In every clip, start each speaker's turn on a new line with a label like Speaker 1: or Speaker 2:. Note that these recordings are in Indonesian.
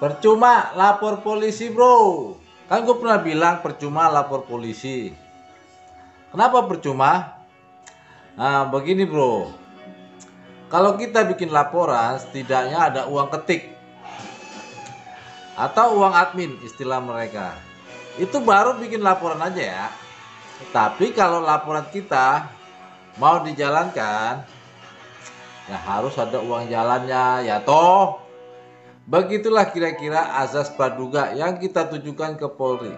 Speaker 1: Percuma lapor polisi bro. Kan gue pernah bilang percuma lapor polisi. Kenapa percuma? Nah begini bro, kalau kita bikin laporan setidaknya ada uang ketik atau uang admin istilah mereka. Itu baru bikin laporan aja ya. Tapi kalau laporan kita mau dijalankan, ya harus ada uang jalannya ya toh. Begitulah kira-kira azas praduga yang kita tujukan ke Polri.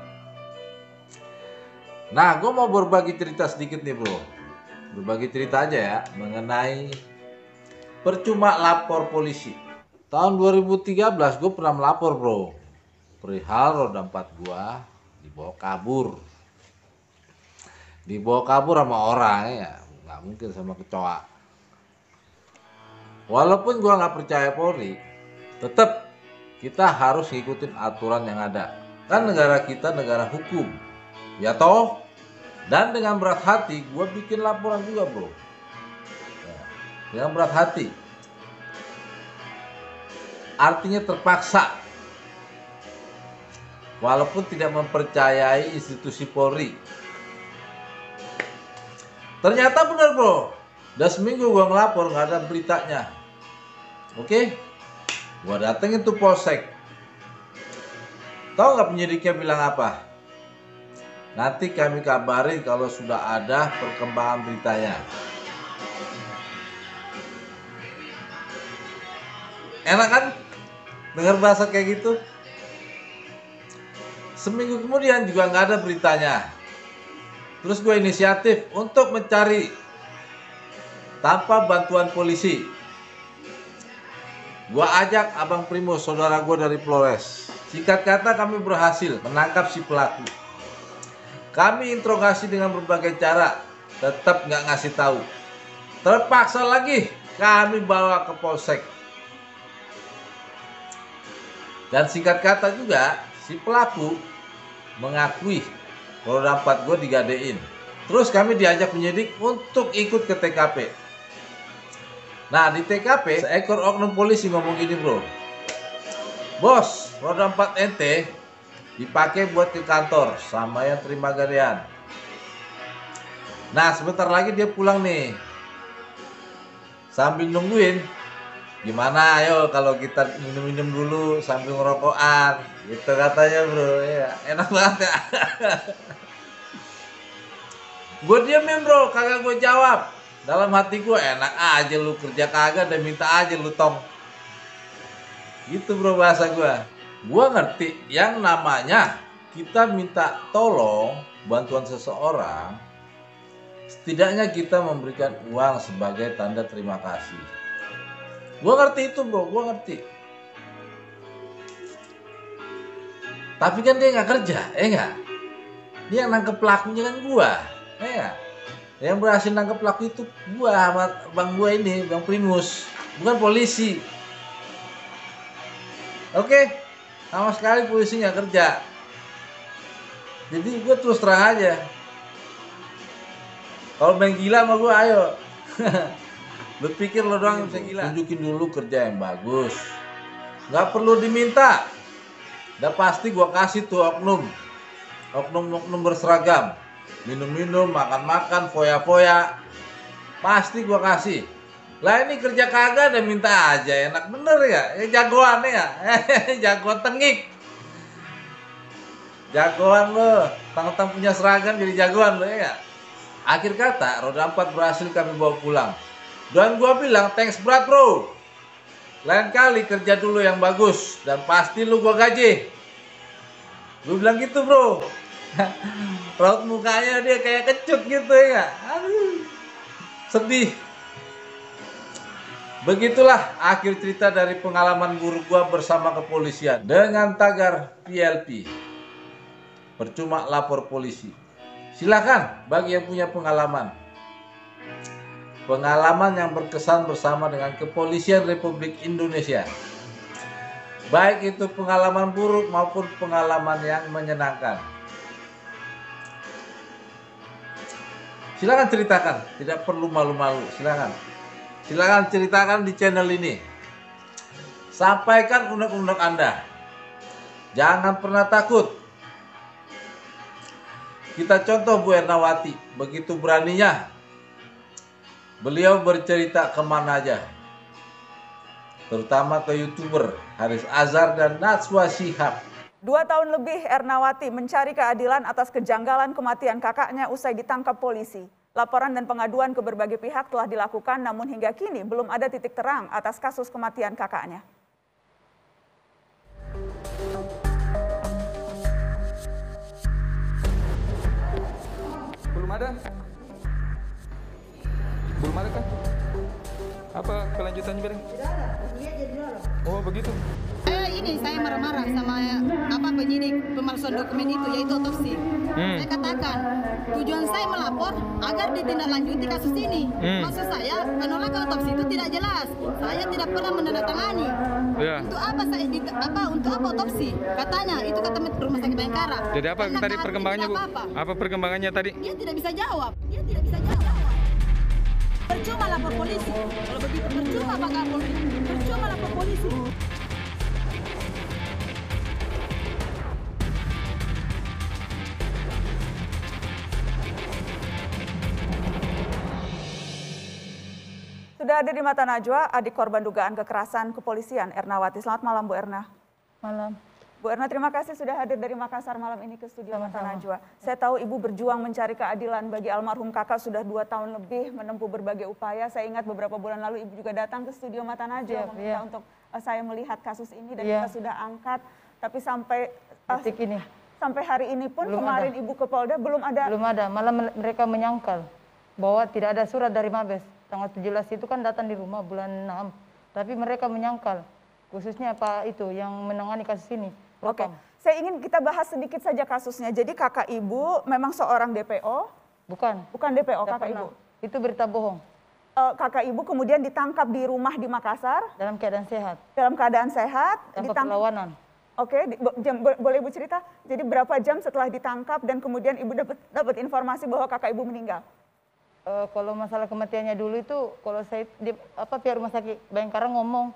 Speaker 1: Nah, gue mau berbagi cerita sedikit nih bro. Berbagi cerita aja ya mengenai percuma lapor polisi. Tahun 2013 gue pernah melapor bro. Perihal roda 4 gue dibawa kabur. Dibawa kabur sama orang ya, nggak mungkin sama kecoa. Walaupun gue nggak percaya Polri, tetap kita harus ngikutin aturan yang ada. Kan negara kita negara hukum, ya toh. Dan dengan berat hati gue bikin laporan juga bro. Ya, dengan berat hati. Artinya terpaksa. Walaupun tidak mempercayai institusi Polri. Ternyata benar bro. Udah seminggu gue ngelapor nggak ada beritanya. Oke, gue datengin tuh polsek. Tahu nggak penyidiknya bilang apa? Nanti kami kabarin kalau sudah ada perkembangan beritanya. Enak kan? Dengar bahasa kayak gitu? Seminggu kemudian juga nggak ada beritanya. Terus gue inisiatif untuk mencari tanpa bantuan polisi. Gue ajak Abang Primus, saudara gue dari Flores. Singkat kata kami berhasil menangkap si pelaku. Kami interogasi dengan berbagai cara, tetap nggak ngasih tahu. Terpaksa lagi kami bawa ke polsek. Dan singkat kata juga si pelaku mengakui roda 4 gue digadein. Terus kami diajak penyidik untuk ikut ke TKP. Nah di TKP seekor oknum polisi ngomong gini bro. Bos, roda 4 ente dipakai buat ke kantor sama yang terima gadean. Nah sebentar lagi dia pulang nih. Sambil nungguin, gimana ayo kalau kita minum-minum dulu sambil ngerokokan gitu katanya bro. Ya, enak banget ya. Gue diemin bro, kagak gue jawab. Dalam hati gue enak aja lu kerja kagak dan minta aja lu tong. Gitu bro bahasa gue. Gue ngerti yang namanya kita minta tolong bantuan seseorang, setidaknya kita memberikan uang sebagai tanda terima kasih. Gue ngerti itu bro, gue ngerti. Tapi kan dia nggak kerja, nggak? Dia yang nangkep pelakunya kan gue, ya. Yang berhasil nangkep pelaku itu gue sama bang gue ini, Bang Primus, bukan polisi. Oke. Sama sekali polisi nggak kerja. Jadi gue terus terang aja. Kalau main gila sama gue ayo. Lu pikir lo doang yang bisa gila? Tunjukin dulu kerja yang bagus. Nggak perlu diminta. Udah pasti gue kasih tuh oknum. Oknum berseragam. Minum-minum, makan-makan, foya-foya. Pasti gue kasih. Lah ini kerja kagak dan minta aja, enak bener ya, jagoan ya, jagoan tengik, jagoan lo, tang-tang punya seragam jadi jagoan lo ya. Akhir kata roda 4 berhasil kami bawa pulang, dan gua bilang thanks berat bro, lain kali kerja dulu yang bagus dan pasti lu gua gaji. Gue bilang gitu bro. Raut mukanya dia kayak kecut gitu ya, aduh, sedih. Begitulah akhir cerita dari pengalaman buruk gua bersama kepolisian dengan tagar PLP. Percuma lapor polisi. Silakan bagi yang punya pengalaman. Pengalaman yang berkesan bersama dengan Kepolisian Republik Indonesia. Baik itu pengalaman buruk maupun pengalaman yang menyenangkan. Silakan ceritakan, tidak perlu malu-malu, silakan. Silakan ceritakan di channel ini. Sampaikan unek-unek Anda. Jangan pernah takut. Kita contoh Bu Ernawati, begitu beraninya beliau bercerita kemana aja, terutama ke YouTuber Haris Azhar dan Najwa Shihab.
Speaker 2: 2 tahun lebih Ernawati mencari keadilan atas kejanggalan kematian kakaknya usai ditangkap polisi. Laporan dan pengaduan ke berbagai pihak telah dilakukan, namun hingga kini belum ada titik terang atas kasus kematian kakaknya.
Speaker 3: Belum ada? Belum ada kan? Apa kelanjutannya, Bering?
Speaker 4: Tidak ada, lihat jadi dulu.
Speaker 3: Oh, begitu.
Speaker 4: Saya marah-marah sama penyidik pemalsuan dokumen itu, yaitu otopsi. Saya katakan tujuan saya melapor agar ditindaklanjuti kasus ini. Maksud saya penolakan otopsi itu tidak jelas. Saya tidak pernah menandatangani.
Speaker 3: Ya.
Speaker 4: Untuk apa untuk apa otopsi? Katanya itu kata Rumah Sakit Bayangkara.
Speaker 3: Jadi apa
Speaker 4: Karena
Speaker 3: tadi perkembangannya, Bu? Apa perkembangannya tadi?
Speaker 4: Dia tidak bisa jawab. Percuma lapor polisi. Kalau begitu percuma Pak Kapolri. Percuma lapor polisi.
Speaker 2: Sudah ada di Mata Najwa, adik korban dugaan kekerasan kepolisian, Ernawati. Selamat malam, Bu Erna.
Speaker 5: Malam.
Speaker 2: Bu Erna, terima kasih sudah hadir dari Makassar malam ini ke studio Mata Najwa. Saya tahu Ibu berjuang mencari keadilan bagi almarhum kakak sudah 2 tahun lebih, menempuh berbagai upaya. Saya ingat beberapa bulan lalu Ibu juga datang ke studio Mata Najwa meminta untuk saya melihat kasus ini dan kita sudah angkat. Tapi sampai
Speaker 5: Detik ini
Speaker 2: sampai hari ini pun
Speaker 5: belum
Speaker 2: kemarin
Speaker 5: ada.
Speaker 2: Ibu ke Polda belum ada.
Speaker 5: Belum ada, malah mereka menyangkal bahwa tidak ada surat dari Mabes. Tanggal 17 itu kan datang di rumah bulan 6. Tapi mereka menyangkal, khususnya Pak itu yang menangani kasus ini.
Speaker 2: Oke, saya ingin kita bahas sedikit saja kasusnya. Jadi kakak Ibu memang seorang DPO?
Speaker 5: Bukan.
Speaker 2: Bukan DPO,
Speaker 5: Tidak
Speaker 2: kakak
Speaker 5: pernah.
Speaker 2: Ibu?
Speaker 5: Itu berita bohong.
Speaker 2: Kakak Ibu kemudian ditangkap di rumah di Makassar
Speaker 5: Dalam keadaan sehat,
Speaker 2: dalam keadaan sehat.
Speaker 5: tanpa perlawanan.
Speaker 2: Oke, boleh Ibu cerita? Jadi berapa jam setelah ditangkap dan kemudian Ibu dapat informasi bahwa kakak Ibu meninggal?
Speaker 5: Kalau masalah kematiannya dulu itu, kalau saya pihak Rumah Sakit Bayangkara ngomong,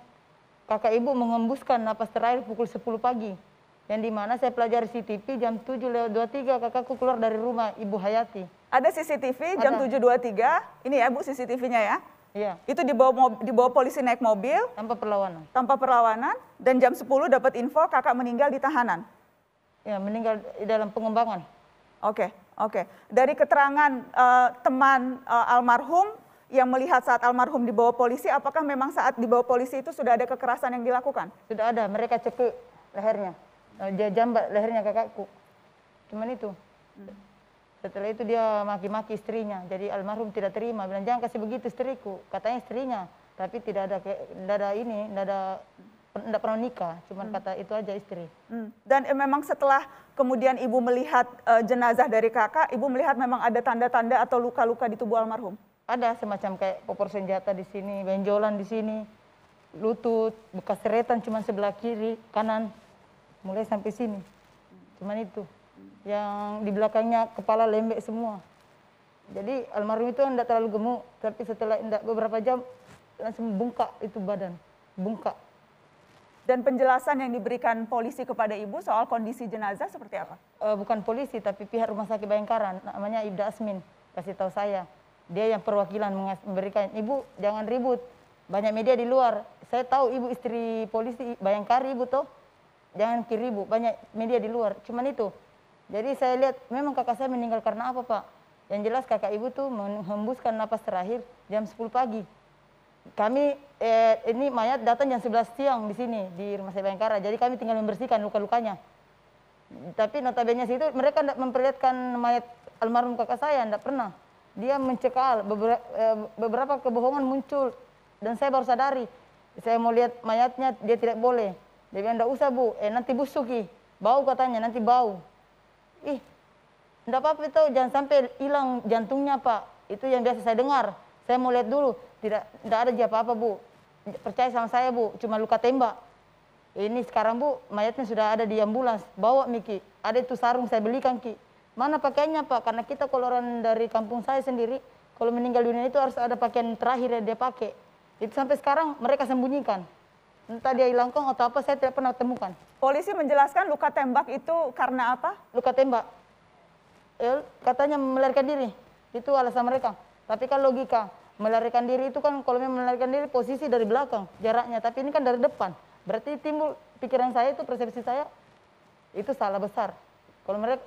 Speaker 5: kakak Ibu mengembuskan napas terakhir pukul 10 pagi. Yang dimana saya pelajari CCTV jam 7:23 kakakku keluar dari rumah Ibu Hayati.
Speaker 2: Ada CCTV jam 7.23, ini ya Bu CCTV-nya ya?
Speaker 5: Iya.
Speaker 2: Itu dibawa polisi naik mobil
Speaker 5: Tanpa perlawanan.
Speaker 2: tanpa perlawanan dan jam 10 dapat info kakak meninggal di tahanan.
Speaker 5: Ya, meninggal dalam pengembangan.
Speaker 2: Oke. Dari keterangan teman almarhum yang melihat saat almarhum dibawa polisi, apakah memang saat dibawa polisi itu sudah ada kekerasan yang dilakukan?
Speaker 5: Sudah ada, mereka cekik lehernya. Dia jambat lehernya kakakku. Cuman itu. Setelah itu dia maki-maki istrinya. Jadi almarhum tidak terima, bilang jangan kasih begitu istriku. Katanya istrinya, tapi tidak pernah nikah, cuman kata itu aja istri.
Speaker 2: Dan memang setelah kemudian Ibu melihat jenazah dari kakak, Ibu melihat memang ada tanda-tanda atau luka-luka di tubuh almarhum?
Speaker 5: Ada semacam kayak popor senjata di sini, benjolan di sini, lutut, bekas seretan cuma sebelah kiri, kanan, mulai sampai sini. Cuman itu. Yang di belakangnya kepala lembek semua. Jadi almarhum itu tidak terlalu gemuk, tapi setelah beberapa jam langsung bungkak itu badan, bungkak.
Speaker 2: Dan penjelasan yang diberikan polisi kepada Ibu soal kondisi jenazah seperti apa?
Speaker 5: Bukan polisi, tapi pihak Rumah Sakit Bayangkara, namanya Ibda Asmin, kasih tahu saya. Dia yang perwakilan memberikan, Ibu jangan ribut, banyak media di luar. Saya tahu Ibu istri polisi Bayangkara, Ibu toh, jangan ribut, banyak media di luar. Cuman itu. Jadi saya lihat memang kakak saya meninggal karena apa Pak? Yang jelas kakak Ibu tuh menghembuskan napas terakhir jam 10 pagi. Kami ini mayat datang jam 11 siang di sini di Rumah Sakit Bayangkara. Jadi kami tinggal membersihkan luka-lukanya. Tapi notabene itu mereka tidak memperlihatkan mayat almarhum kakak saya, tidak pernah. Dia mencekal, beberapa kebohongan muncul dan saya baru sadari. Saya mau lihat mayatnya, dia tidak boleh. Dia bilang tidak usah Bu, nanti busuki. Bau katanya, nanti bau. Tidak apa-apa itu, jangan sampai hilang jantungnya Pak. Itu yang biasa saya dengar. Saya mau lihat dulu, tidak ada apa-apa Bu. Percaya sama saya Bu, cuma luka tembak. Ini sekarang Bu, mayatnya sudah ada di ambulans. Bawa Miki, ada itu sarung saya belikan Ki. Mana pakaiannya Pak? Karena kita kalau orang dari kampung saya sendiri, kalau meninggal dunia itu harus ada pakaian terakhir yang dia pakai. Itu sampai sekarang mereka sembunyikan. Entah dia hilangkan atau apa, saya tidak pernah temukan.
Speaker 2: Polisi menjelaskan luka tembak itu karena apa?
Speaker 5: Luka tembak, katanya melarikan diri, itu alasan mereka. Tapi kan logika, melarikan diri itu kan kalau memang melarikan diri posisi dari belakang jaraknya, tapi ini kan dari depan. Berarti timbul pikiran saya itu, persepsi saya itu salah besar.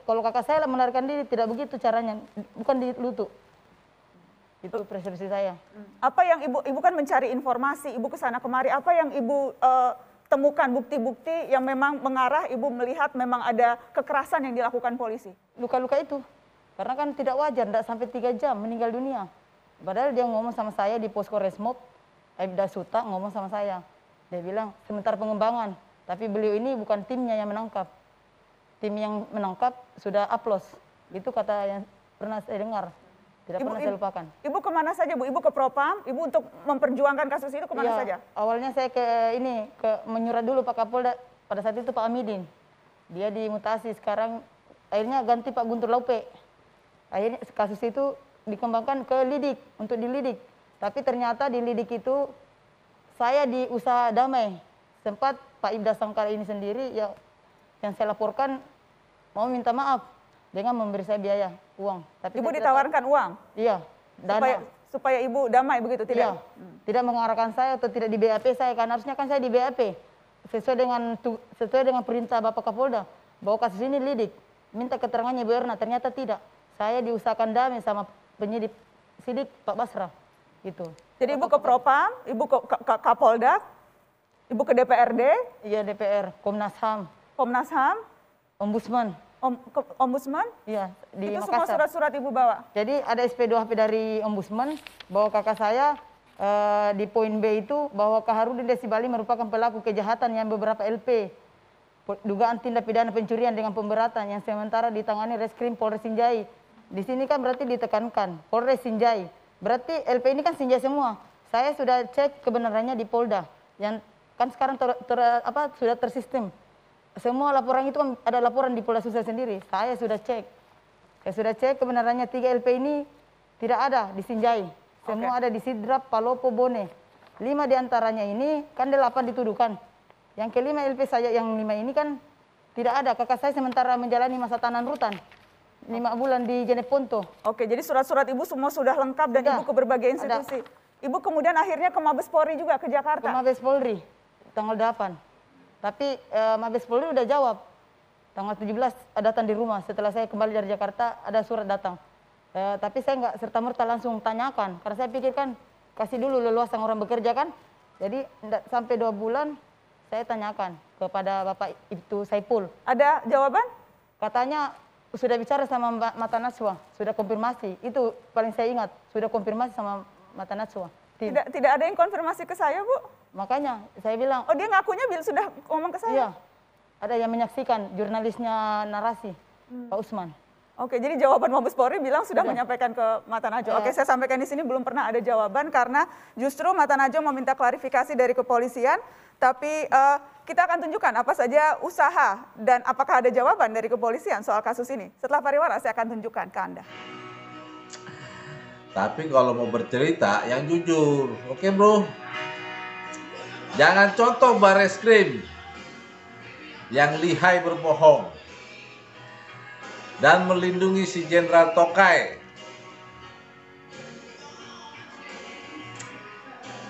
Speaker 5: Kalau kakak saya melarikan diri tidak begitu caranya, bukan di lutut. Itu persepsi saya.
Speaker 2: Apa yang ibu kan mencari informasi, ibu kesana kemari, apa yang ibu temukan bukti-bukti yang memang mengarah ibu melihat memang ada kekerasan yang dilakukan polisi?
Speaker 5: Luka-luka itu, karena kan tidak wajar, tidak sampai 3 jam meninggal dunia. Padahal dia ngomong sama saya di posko Resmob, Aibda Suta ngomong sama saya. Dia bilang, sementara pengembangan, tapi beliau ini bukan timnya yang menangkap. Tim yang menangkap sudah aplos. Itu kata yang pernah saya dengar. Tidak pernah saya lupakan.
Speaker 2: Ibu kemana saja, Bu? Ibu ke Propam, Ibu untuk memperjuangkan kasus itu kemana saja?
Speaker 5: Awalnya saya menyurat dulu Pak Kapolda, pada saat itu Pak Amidin. Dia dimutasi, sekarang akhirnya ganti Pak Guntur Laupe. Akhirnya kasus itu dikembangkan ke Lidik, untuk dilidik. Tapi ternyata di Lidik itu, saya di usaha damai. Sempat Pak Ibda Sangkar ini sendiri, yang saya laporkan, mau minta maaf dengan memberi saya biaya, uang. Tapi
Speaker 2: Ibu ditawarkan uang?
Speaker 5: Iya, dana.
Speaker 2: Supaya Ibu damai begitu, tidak?
Speaker 5: Iya, tidak mengarahkan saya atau tidak di BAP saya, kan harusnya kan saya di BAP. Sesuai dengan perintah Bapak Kapolda, bahwa kasus ini lidik. Minta keterangannya Bu Erna, ternyata tidak. Saya diusahakan damai sama penyidik sidik Pak Basra. Gitu.
Speaker 2: Jadi Ibu ke Propam, Ibu ke Kapolda, Ibu ke DPRD?
Speaker 5: Iya, DPR, Komnas HAM.
Speaker 2: Komnas HAM?
Speaker 5: Ombudsman.
Speaker 2: Ombudsman?
Speaker 5: Iya, di
Speaker 2: itu
Speaker 5: Makassar.
Speaker 2: semua surat-surat Ibu bawa?
Speaker 5: Jadi ada SP2HP dari Ombudsman bahwa kakak saya di poin B itu bahwa Kaharudin Desibali merupakan pelaku kejahatan yang beberapa LP. Dugaan tindak pidana pencurian dengan pemberatan yang sementara ditangani Reskrim Polres Sinjai. Di sini kan berarti ditekankan Polres Sinjai. Berarti LP ini kan Sinjai semua. Saya sudah cek kebenarannya di Polda. Yang kan sekarang sudah tersistem. Semua laporan itu kan ada laporan di Polda Sulsel sendiri. Saya sudah cek. Saya sudah cek kebenarannya 3 LP ini tidak ada di Sinjai. Semua ada di Sidrap, Palopo, Bone. 5 diantaranya ini kan 8 dituduhkan. Yang kelima LP saya yang 5 ini kan tidak ada. Kakak saya sementara menjalani masa tahanan rutan 5 bulan di Jeneponto.
Speaker 2: Oke, jadi surat-surat Ibu semua sudah lengkap dan Ibu ke berbagai institusi. Ibu kemudian akhirnya ke Mabes Polri juga, ke Jakarta?
Speaker 5: Ke Mabes Polri, tanggal 8. Tapi Mabes Polri udah jawab. Tanggal 17 datang di rumah. Setelah saya kembali dari Jakarta, ada surat datang. Tapi saya nggak serta-merta langsung tanyakan. Karena saya pikirkan, kasih dulu leluasan orang bekerja kan. Jadi sampai 2 bulan, saya tanyakan kepada Bapak Ibtu Saipul.
Speaker 2: Ada jawaban?
Speaker 5: Katanya, sudah bicara sama Mata Najwa, sudah konfirmasi. Itu paling saya ingat, sudah konfirmasi sama Mata Najwa.
Speaker 2: Tidak ada yang konfirmasi ke saya, Bu?
Speaker 5: Makanya saya bilang,
Speaker 2: oh dia ngakunya sudah ngomong ke saya?
Speaker 5: Iya, ada yang menyaksikan, jurnalisnya Narasi, Pak Usman.
Speaker 2: Oke, jadi jawaban Mabes Polri bilang sudah menyampaikan ke Mata Najwa. Oke, saya sampaikan di sini belum pernah ada jawaban karena justru Mata Najwa meminta klarifikasi dari kepolisian, tapi kita akan tunjukkan apa saja usaha dan apakah ada jawaban dari kepolisian soal kasus ini. Setelah pariwara saya akan tunjukkan ke Anda.
Speaker 1: Tapi kalau mau bercerita yang jujur, oke bro? Jangan contoh Bareskrim yang lihai berbohong dan melindungi si Jenderal Tokai.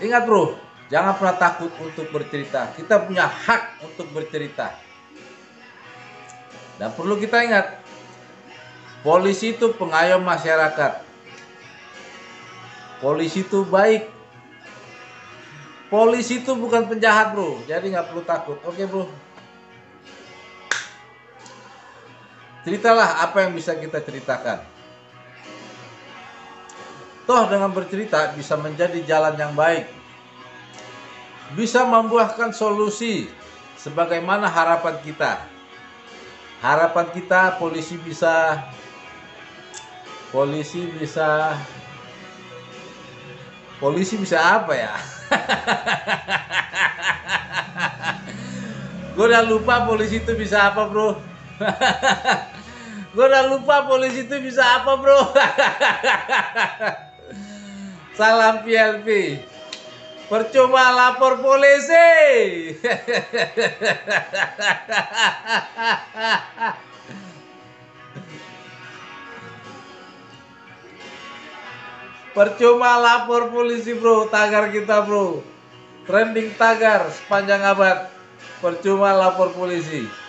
Speaker 1: Ingat bro, jangan pernah takut untuk bercerita. Kita punya hak untuk bercerita. Dan perlu kita ingat, polisi itu pengayom masyarakat. Polisi itu baik. Polisi itu bukan penjahat bro, jadi nggak perlu takut. Oke bro. Ceritalah apa yang bisa kita ceritakan. Toh dengan bercerita bisa menjadi jalan yang baik. Bisa membuahkan solusi sebagaimana harapan kita. Harapan kita polisi bisa apa ya? Gue udah lupa polisi itu bisa apa bro. Gue udah lupa polisi itu bisa apa bro. Salam PLP. Percuma lapor polisi. Percuma lapor polisi bro, tagar kita bro. Trending tagar sepanjang abad. Percuma lapor polisi.